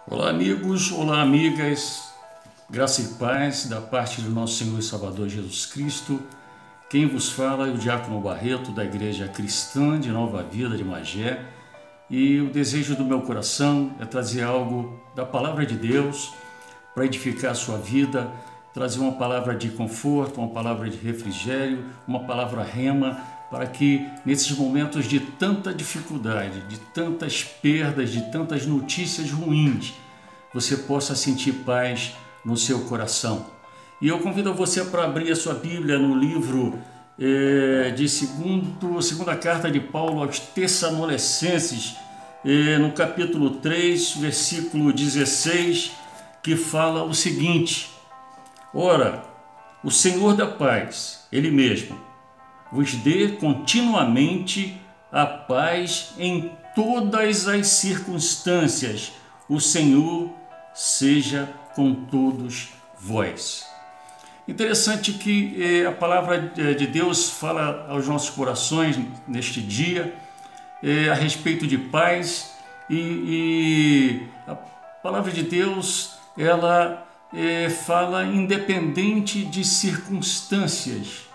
Olá, amigos, olá, amigas, graça e paz da parte do nosso Senhor e Salvador Jesus Cristo. Quem vos fala é o Diácono Barreto, da Igreja Cristã de Nova Vida de Magé, e o desejo do meu coração é trazer algo da Palavra de Deus para edificar a sua vida, trazer uma palavra de conforto, uma palavra de refrigério, uma palavra rema, para que nesses momentos de tanta dificuldade, de tantas perdas, de tantas notícias ruins, você possa sentir paz no seu coração. E eu convido você para abrir a sua Bíblia no livro de segunda carta de Paulo aos Tessalonicenses, no capítulo 3, versículo 16, que fala o seguinte: Ora, o Senhor da paz, Ele mesmo, vos dê continuamente a paz em todas as circunstâncias. O Senhor seja com todos vós. Interessante que a palavra de Deus fala aos nossos corações neste dia a respeito de paz, e a palavra de Deus ela fala independente de circunstâncias.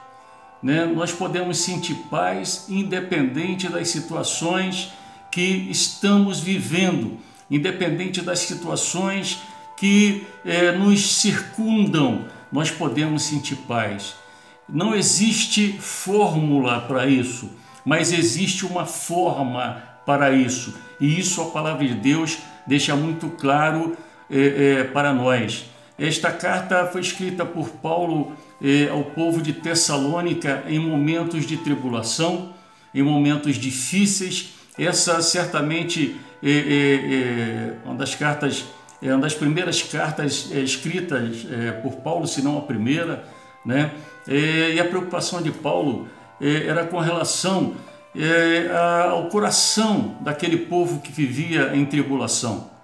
Nós podemos sentir paz independente das situações que estamos vivendo, independente das situações que nos circundam, nós podemos sentir paz. Não existe fórmula para isso, mas existe uma forma para isso, e isso a palavra de Deus deixa muito claro para nós. Esta carta foi escrita por Paulo ao povo de Tessalônica em momentos de tribulação, em momentos difíceis. Essa certamente é uma das primeiras cartas escritas por Paulo, se não a primeira, né? E a preocupação de Paulo era com relação ao coração daquele povo que vivia em tribulação.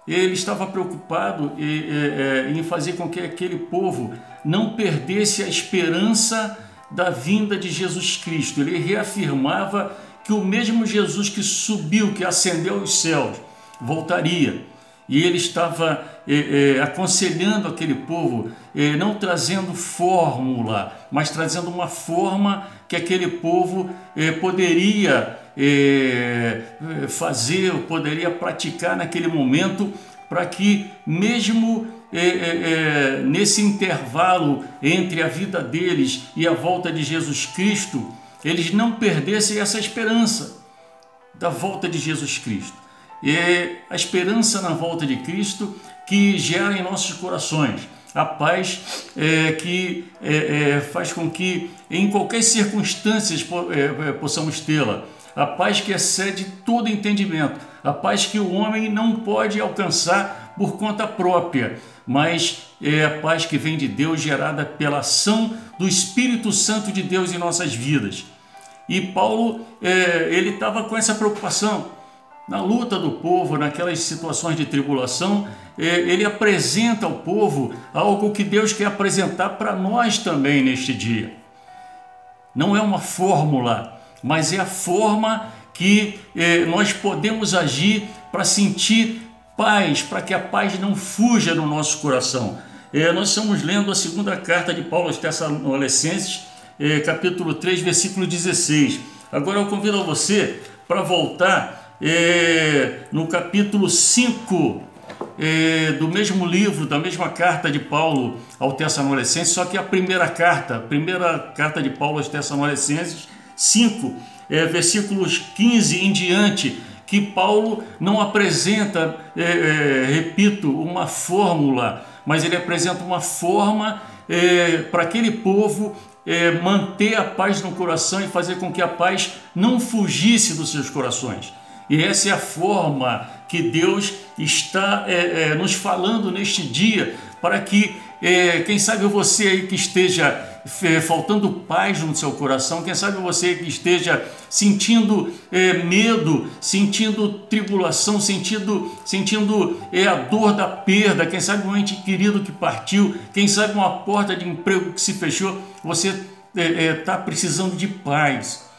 Ele estava preocupado em fazer com que aquele povo não perdesse a esperança da vinda de Jesus Cristo. Ele reafirmava que o mesmo Jesus que subiu, que ascendeu aos céus, voltaria. E ele estava aconselhando aquele povo, não trazendo fórmula, mas trazendo uma forma que aquele povo poderia fazer, poderia praticar naquele momento, para que mesmo nesse intervalo entre a vida deles e a volta de Jesus Cristo, eles não perdessem essa esperança da volta de Jesus Cristo. A esperança na volta de Cristo que gera em nossos corações a paz que faz com que em qualquer circunstância possamos tê-la. A paz que excede todo entendimento, a paz que o homem não pode alcançar por conta própria, mas é a paz que vem de Deus, gerada pela ação do Espírito Santo de Deus em nossas vidas. E Paulo, ele estava com essa preocupação. Na luta do povo, naquelas situações de tribulação, ele apresenta ao povo algo que Deus quer apresentar para nós também neste dia. Não é uma fórmula, mas é a forma que nós podemos agir para sentir paz, para que a paz não fuja do nosso coração. Nós estamos lendo a segunda carta de Paulo aos Tessalonicenses, capítulo 3, versículo 16. Agora eu convido você para voltar no capítulo 5 do mesmo livro, da mesma carta de Paulo ao Tessalonicenses, só que a primeira carta de Paulo aos Tessalonicenses 5, versículos 15 em diante, que Paulo não apresenta, repito, uma fórmula, mas ele apresenta uma forma para aquele povo manter a paz no coração e fazer com que a paz não fugisse dos seus corações. E essa é a forma que Deus está nos falando neste dia, para que, quem sabe você aí que esteja faltando paz no seu coração, quem sabe você que esteja sentindo medo, sentindo tribulação, sentindo a dor da perda, quem sabe um ente querido que partiu, quem sabe uma porta de emprego que se fechou, você está precisando de paz.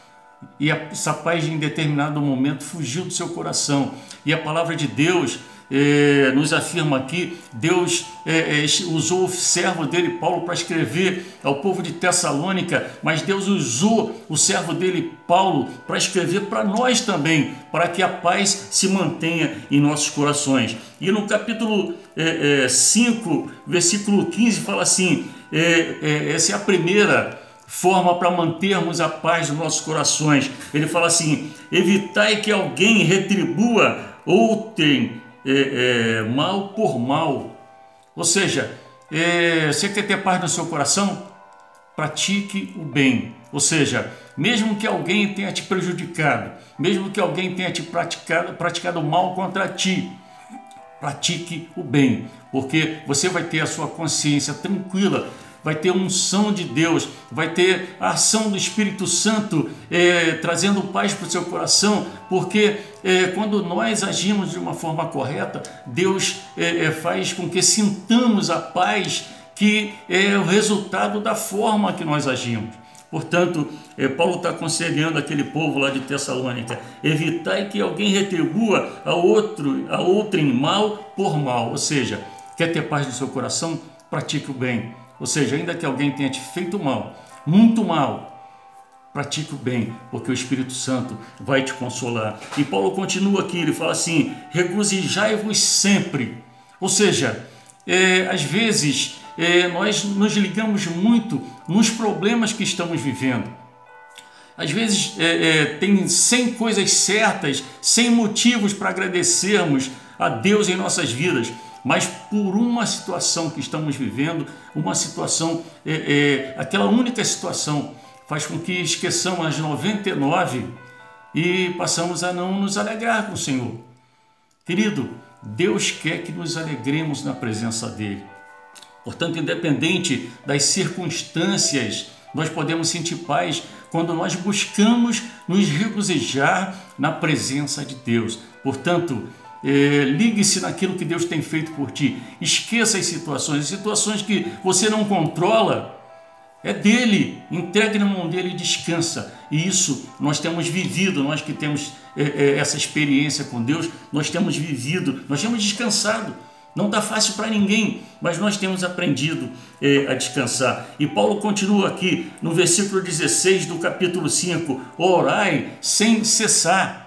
E essa paz em determinado momento fugiu do seu coração. E a palavra de Deus nos afirma aqui, Deus usou o servo dele, Paulo, para escrever ao povo de Tessalônica, mas Deus usou o servo dele, Paulo, para escrever para nós também, para que a paz se mantenha em nossos corações. E no capítulo 5, versículo 15, fala assim, essa é a primeira forma para mantermos a paz nos nossos corações. Ele fala assim: evitai que alguém retribua outrem mal por mal. Ou seja, você quer ter paz no seu coração? Pratique o bem. Ou seja, mesmo que alguém tenha te prejudicado, mesmo que alguém tenha te praticado mal contra ti, pratique o bem, porque você vai ter a sua consciência tranquila, vai ter a unção de Deus, vai ter a ação do Espírito Santo trazendo paz para o seu coração, porque quando nós agimos de uma forma correta, Deus faz com que sintamos a paz, que é o resultado da forma que nós agimos. Portanto, Paulo está aconselhando aquele povo lá de Tessalônica: evitai que alguém retribua a outrem mal por mal. Ou seja, quer ter paz no seu coração? Pratique o bem. Ou seja, ainda que alguém tenha te feito mal, muito mal, pratique o bem, porque o Espírito Santo vai te consolar. E Paulo continua aqui, ele fala assim: regozijai-vos sempre. Ou seja, às vezes nós nos ligamos muito nos problemas que estamos vivendo. Às vezes tem 100 coisas certas, 100 motivos para agradecermos a Deus em nossas vidas, mas por uma situação que estamos vivendo, uma situação, aquela única situação, faz com que esqueçamos as 99 e passamos a não nos alegrar com o Senhor. Querido, Deus quer que nos alegremos na presença dEle. Portanto, independente das circunstâncias, nós podemos sentir paz quando nós buscamos nos regozijar na presença de Deus. Portanto, ligue-se naquilo que Deus tem feito por ti. Esqueça as situações que você não controla. É dele, entregue na mão dele e descansa. E isso nós temos vivido, nós que temos essa experiência com Deus, nós temos vivido, nós temos descansado. Não está fácil para ninguém, mas nós temos aprendido a descansar. E Paulo continua aqui no versículo 16 do capítulo 5: orai sem cessar.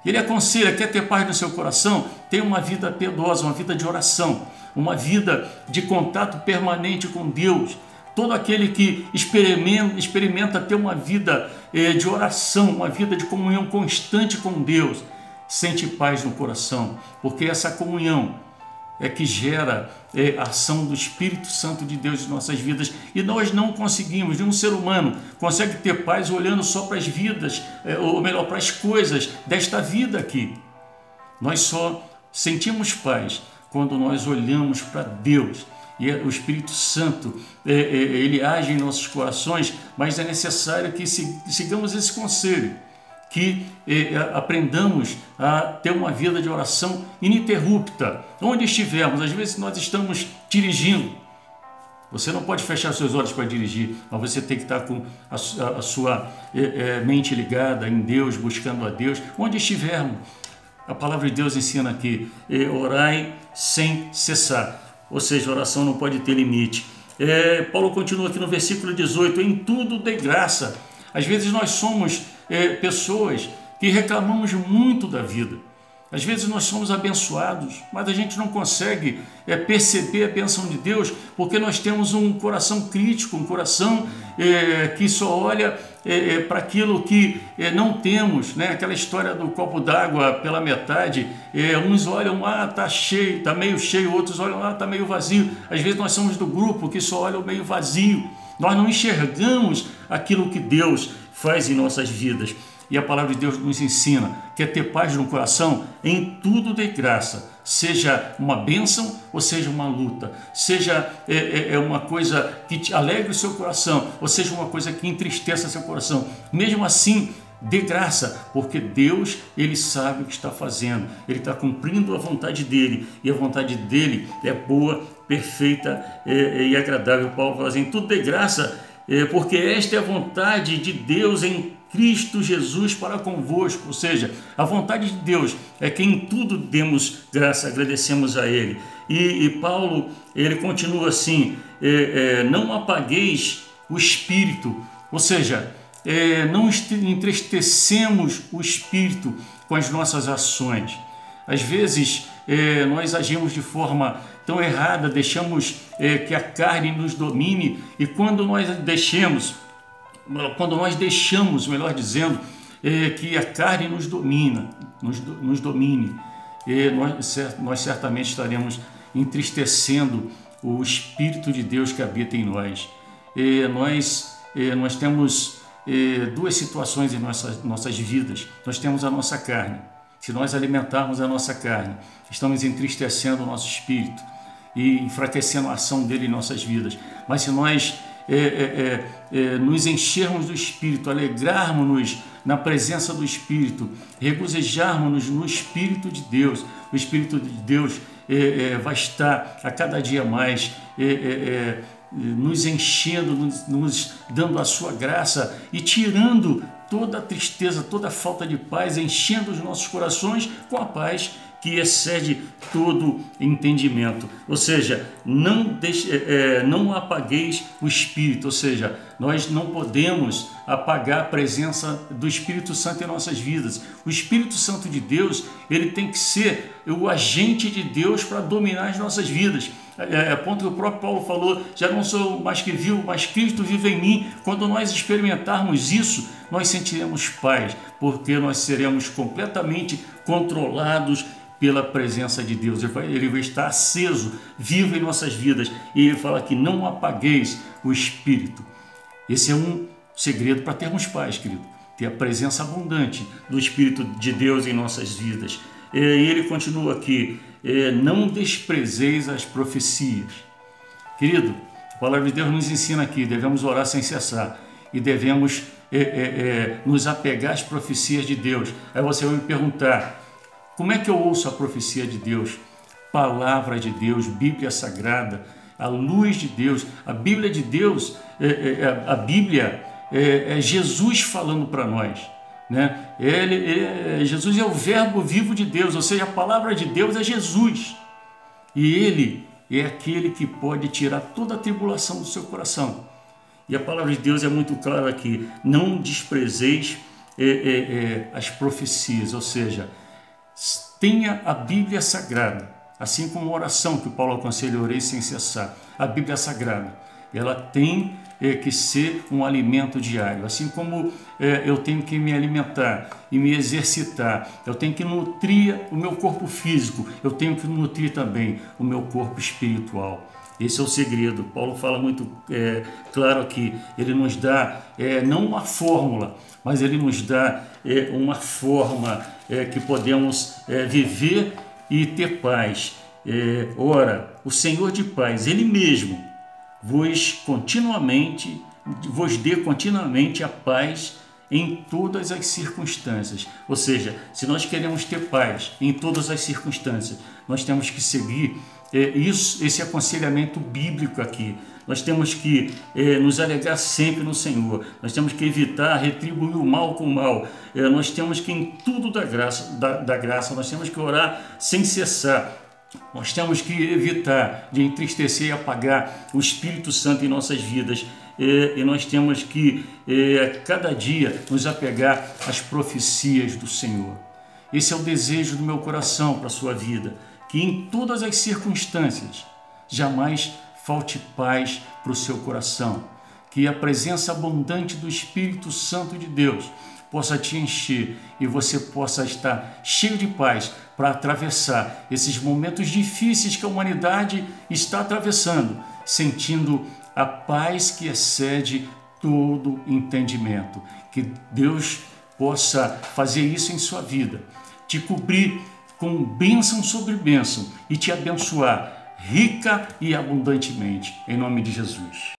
Ele aconselha: quer ter paz no seu coração? Tenha uma vida piedosa, uma vida de oração, uma vida de contato permanente com Deus. Todo aquele que experimenta ter uma vida de oração, uma vida de comunhão constante com Deus, sente paz no coração, porque essa comunhão é que gera a ação do Espírito Santo de Deus em nossas vidas. E nós não conseguimos, nenhum ser humano consegue ter paz olhando só para as vidas, ou melhor, para as coisas desta vida aqui. Nós só sentimos paz quando nós olhamos para Deus. E o Espírito Santo, ele age em nossos corações, mas é necessário que sigamos esse conselho, que aprendamos a ter uma vida de oração ininterrupta, onde estivermos. Às vezes nós estamos dirigindo, você não pode fechar seus olhos para dirigir, mas você tem que estar com a sua mente ligada em Deus, buscando a Deus, onde estivermos. A palavra de Deus ensina aqui: orai sem cessar. Ou seja, a oração não pode ter limite. Paulo continua aqui no versículo 18: em tudo dê graça. Às vezes nós somos pessoas que reclamamos muito da vida. Às vezes nós somos abençoados, mas a gente não consegue perceber a bênção de Deus, porque nós temos um coração crítico, um coração que só olha para aquilo que não temos, né? Aquela história do copo d'água pela metade, uns olham, está cheio, está meio cheio, outros olham, está meio vazio. Às vezes nós somos do grupo que só olha o meio vazio, nós não enxergamos aquilo que Deus faz em nossas vidas. E a palavra de Deus nos ensina: quer ter paz no coração? Em tudo dê graça, seja uma bênção ou seja uma luta, seja uma coisa que te alegre o seu coração, ou seja uma coisa que entristeça seu coração. Mesmo assim, dê graça, porque Deus, Ele sabe o que está fazendo, Ele está cumprindo a vontade dEle, e a vontade dEle é boa, perfeita e agradável. Paulo fala assim: em tudo dê graça, porque esta é a vontade de Deus em Cristo Jesus para convosco. Ou seja, a vontade de Deus é que em tudo demos graça, agradecemos a Ele. E Paulo, ele continua assim, não apagueis o Espírito, ou seja, não entristecemos o Espírito com as nossas ações. Às vezes nós agimos de forma tão errada, deixamos que a carne nos domine, e quando nós deixamos, melhor dizendo, que a carne nos domine, nós certamente estaremos entristecendo o Espírito de Deus que habita em nós. Nós temos duas situações em nossas vidas. Nós temos a nossa carne. Se nós alimentarmos a nossa carne, estamos entristecendo o nosso espírito e enfraquecendo a ação dele em nossas vidas. Mas se nós nos enchermos do Espírito, alegrarmos-nos na presença do Espírito, regozijarmos-nos no Espírito de Deus, o Espírito de Deus vai estar a cada dia mais nos enchendo, nos dando a sua graça e tirando toda a tristeza, toda a falta de paz, enchendo os nossos corações com a paz que excede todo entendimento. Ou seja, não apagueis o Espírito, ou seja, nós não podemos apagar a presença do Espírito Santo em nossas vidas. O Espírito Santo de Deus, ele tem que ser o agente de Deus para dominar as nossas vidas. Ponto que o próprio Paulo falou, já não sou mais que vivo, mas Cristo vive em mim. Quando nós experimentarmos isso, nós sentiremos paz, porque nós seremos completamente controlados pela presença de Deus. Ele vai estar aceso, vivo em nossas vidas. E ele fala que não apagueis o Espírito. Esse é um segredo para termos paz, querido. Ter a presença abundante do Espírito de Deus em nossas vidas. E ele continua aqui, não desprezeis as profecias. Querido, a palavra de Deus nos ensina aqui, devemos orar sem cessar. E devemos nos apegar às profecias de Deus. Aí você vai me perguntar, como é que eu ouço a profecia de Deus? Palavra de Deus, Bíblia Sagrada, a luz de Deus. A Bíblia de Deus, a Bíblia é Jesus falando para nós, né? Jesus é o verbo vivo de Deus, ou seja, a palavra de Deus é Jesus. E Ele é aquele que pode tirar toda a tribulação do seu coração. E a palavra de Deus é muito clara aqui, não desprezeis as profecias, ou seja, tenha a Bíblia Sagrada, assim como a oração que o Paulo aconselha, orei sem cessar. A Bíblia Sagrada, ela tem que ser um alimento diário, assim como eu tenho que me alimentar e me exercitar, eu tenho que nutrir o meu corpo físico, eu tenho que nutrir também o meu corpo espiritual. Esse é o segredo. Paulo fala muito claro aqui, ele nos dá não uma fórmula, mas ele nos dá uma forma que podemos viver e ter paz. Ora, o Senhor de paz, Ele mesmo, vos dê continuamente a paz em todas as circunstâncias. Ou seja, se nós queremos ter paz em todas as circunstâncias, nós temos que seguir esse aconselhamento bíblico aqui. Nós temos que nos alegrar sempre no Senhor. Nós temos que evitar retribuir o mal com o mal. Nós temos que, em tudo da graça, nós temos que orar sem cessar. Nós temos que evitar de entristecer e apagar o Espírito Santo em nossas vidas. E nós temos que, cada dia, nos apegar às profecias do Senhor. Esse é o desejo do meu coração para a sua vida. Que em todas as circunstâncias, jamais falte paz para o seu coração. Que a presença abundante do Espírito Santo de Deus possa te encher e você possa estar cheio de paz para atravessar esses momentos difíceis que a humanidade está atravessando, sentindo a paz que excede todo entendimento. Que Deus possa fazer isso em sua vida, te cobrir com bênção sobre bênção e te abençoar rica e abundantemente, em nome de Jesus.